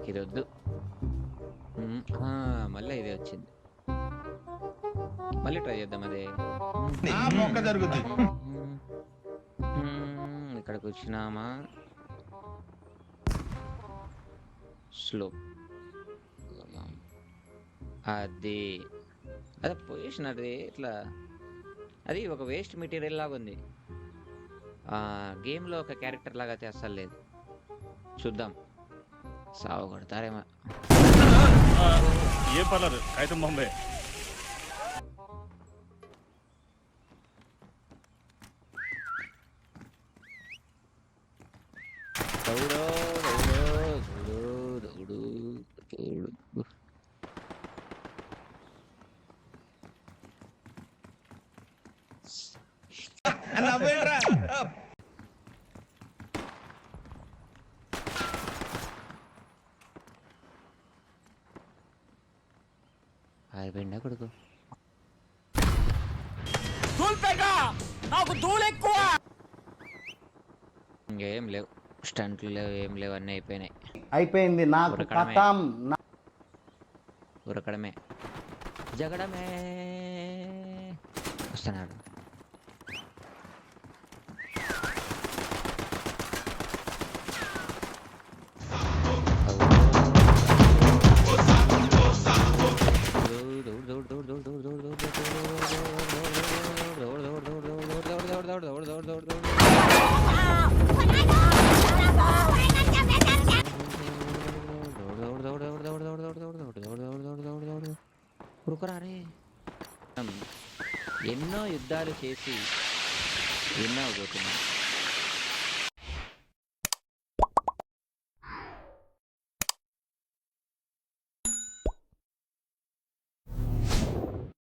ఇది వద్దు. మళ్ళీ ఇదే వచ్చింది. మళ్ళీ ట్రై చేద్దాం అదే. ఇక్కడికి వచ్చినామా? స్లో అది అదే పొజిషన్. అది ఇట్లా అది ఒక వేస్ట్ మెటీరియల్ లాగా ఉంది. గేమ్లో ఒక క్యారెక్టర్ లాగా చేస్తా లేదు. చూద్దాం, సాగు కొడతారేమో. ఏ పర్లేదు, అయితే బొంబే. అయిపోయిందా కొడుకు? ఇంకేం లేవు, స్టంట్లు లేవు, ఏం లేవు, అన్నీ అయిపోయినాయి. అయిపోయింది నాకు కథం. ఉరకడమే, జగడమే. వస్తున్నాడు. ఎన్నో యుద్ధాలు చేసి ఎన్నో పోతున్నాం.